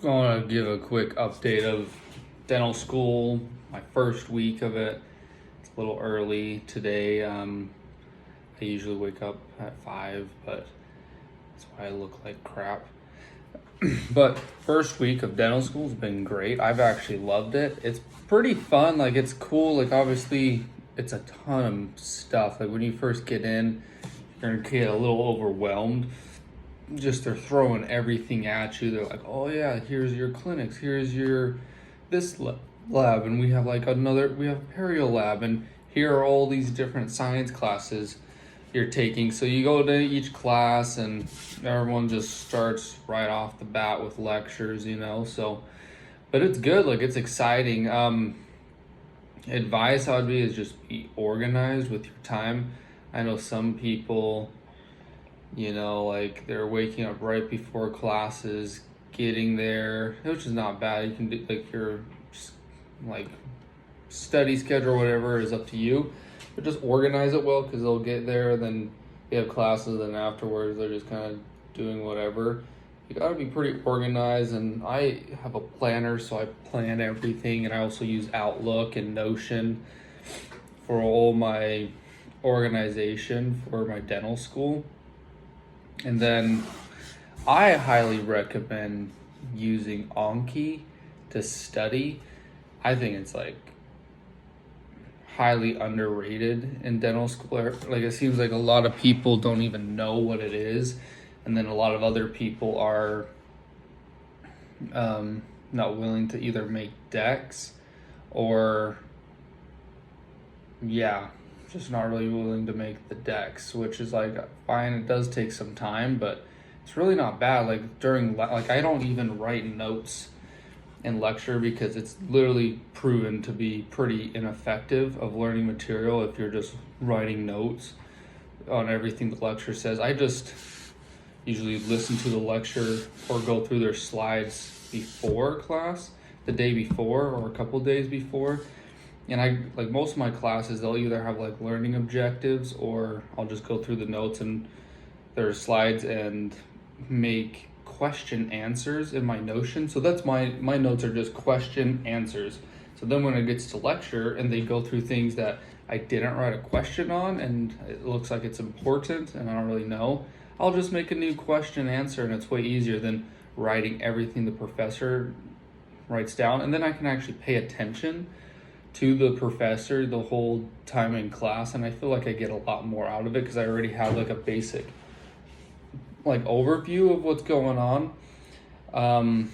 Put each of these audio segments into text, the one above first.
Going to give a quick update of dental school, my first week of it. It's a little early today. I usually wake up at 5, but that's why I look like crap. But first week of dental school has been great. I've actually loved it. It's pretty fun. Like, it's cool. Like, obviously, it's a ton of stuff. Like, when you first get in, you're going to get a little overwhelmed. Just they're throwing everything at you. They're like, oh yeah, here's your clinics, here's your this lab, and we have we have perio lab, and here are all these different science classes you're taking. So you go to each class, and everyone just starts right off the bat with lectures, So, but it's good. Like, it's exciting. Advice I would be is just be organized with your time. I know some people, like they're waking up right before classes, getting there, which is not bad. You can do like your like study schedule or whatever is up to you, but just organize it well because they'll get there, then they have classes, and afterwards they're just kind of doing whatever. You gotta be pretty organized, and I have a planner, so I plan everything, and I also use Outlook and Notion for all my organization for my dental school. And then I highly recommend using Anki to study. I think it's like highly underrated in dental school. Like, it seems like a lot of people don't even know what it is, and then a lot of other people are not willing to either make decks or just not really willing to make the decks, which is like fine. It does take some time, but it's really not bad. Like, I don't even write notes in lecture because it's literally proven to be pretty ineffective of learning material if you're just writing notes on everything the lecture says. I just usually listen to the lecture or go through their slides before class, the day before or a couple days before. And I like most of my classes, they'll either have like learning objectives, or I'll just go through the notes and their slides and make question answers in my Notion. So that's my notes are just question answers. So then when it gets to lecture and they go through things that I didn't write a question on and it looks like it's important and I don't really know, I'll just make a new question answer, and it's way easier than writing everything the professor writes down. And then I can actually pay attention to the professor the whole time in class, and I feel like I get a lot more out of it because I already have like a basic like overview of what's going on.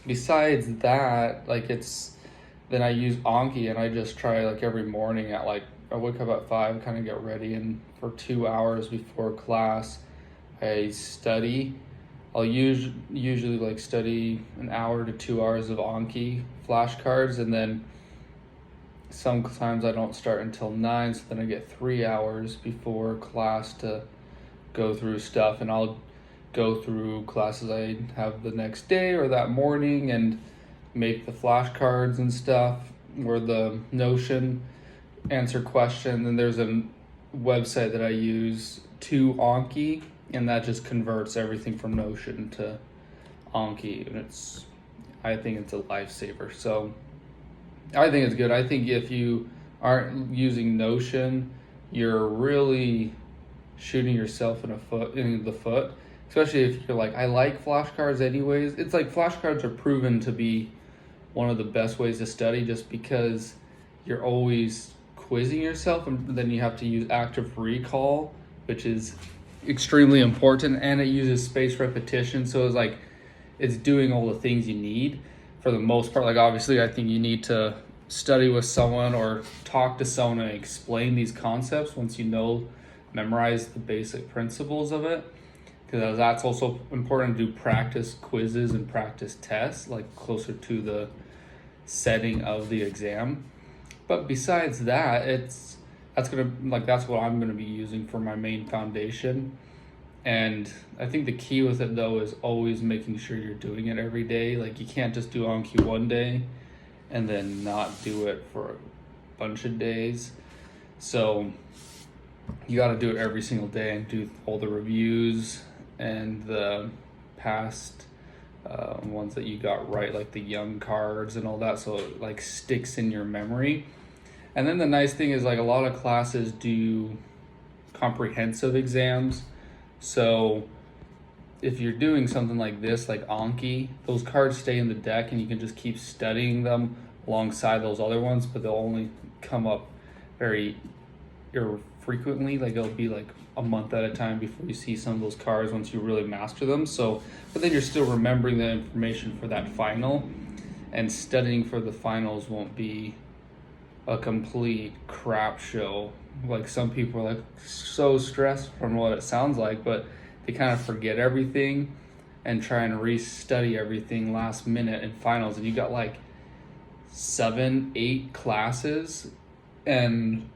Besides that, then I use Anki, and I just try like every morning at like I wake up at 5, kind of get ready, and for 2 hours before class I study. I'll usually like study an hour to 2 hours of Anki flashcards, and then sometimes I don't start until 9, so then I get 3 hours before class to go through stuff, and I'll go through classes I have the next day or that morning and make the flashcards and stuff, or the Notion answer question. And there's a website that I use to Anki, and that just converts everything from Notion to Anki, and I think it's a lifesaver. So I think it's good. I think if you aren't using Notion, you're really shooting yourself in the foot. Especially if you're like, I like flashcards anyways. It's like flashcards are proven to be one of the best ways to study, just because you're always quizzing yourself, and then you have to use active recall, which is extremely important, and it uses spaced repetition. So it's doing all the things you need for the most part. Like, obviously I think you need to study with someone or talk to someone and explain these concepts once memorize the basic principles of it, because that's also important to do practice quizzes and practice tests like closer to the setting of the exam. But besides that, that's what I'm gonna be using for my main foundation. And I think the key with it though is always making sure you're doing it every day. Like, you can't just do Anki one day and then not do it for a bunch of days. So you got to do it every single day and do all the reviews and the past ones that you got right, like the young cards and all that, so it like sticks in your memory. And then the nice thing is like a lot of classes do comprehensive exams. So if you're doing something like this, like Anki, those cards stay in the deck and you can just keep studying them alongside those other ones, but they'll only come up very frequently. Like it'll be like a month at a time before you see some of those cards once you really master them. So, but then you're still remembering the information for that final, and studying for the finals won't be a complete crap show. Like some people are like so stressed from what it sounds like, but they kind of forget everything and try and restudy everything last minute in finals, and you got like 7-8 classes, and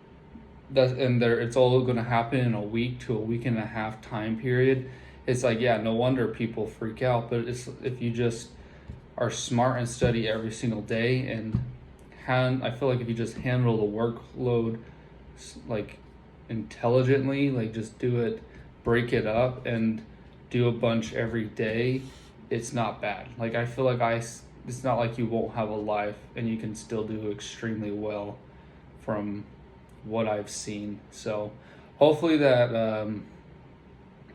it's all going to happen in a week to a week and a half time period. It's like, yeah, no wonder people freak out. But it's, if you just are smart and study every single day, and I feel like if you just handle the workload like intelligently, like just do it, break it up and do a bunch every day, it's not bad. Like I feel like it's not like you won't have a life and you can still do extremely well from what I've seen. So hopefully that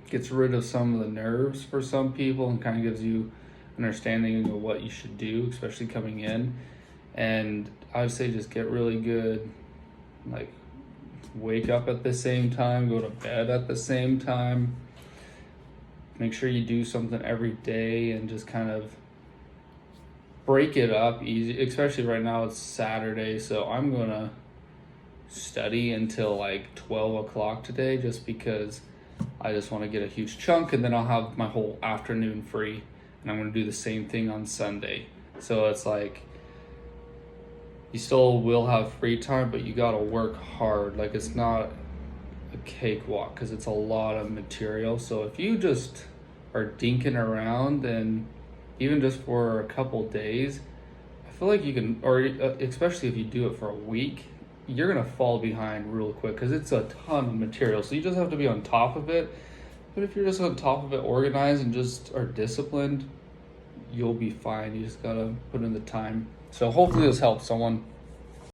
gets rid of some of the nerves for some people and kind of gives you understanding of what you should do, especially coming in. And I would say just get really good, like wake up at the same time, go to bed at the same time, make sure you do something every day and just kind of break it up easy. Especially right now it's Saturday, so I'm gonna study until like 12 o'clock today, just because I just want to get a huge chunk, and then I'll have my whole afternoon free, and I'm gonna do the same thing on Sunday. So it's like you still will have free time, but you gotta work hard. Like it's not a cakewalk because it's a lot of material. So if you just are dinking around, and even just for a couple days, I feel like you can, or especially if you do it for a week, you're gonna fall behind real quick because it's a ton of material. So you just have to be on top of it. But if you're just on top of it, organized, and just are disciplined, you'll be fine. You just gotta put in the time. So hopefully this helps someone.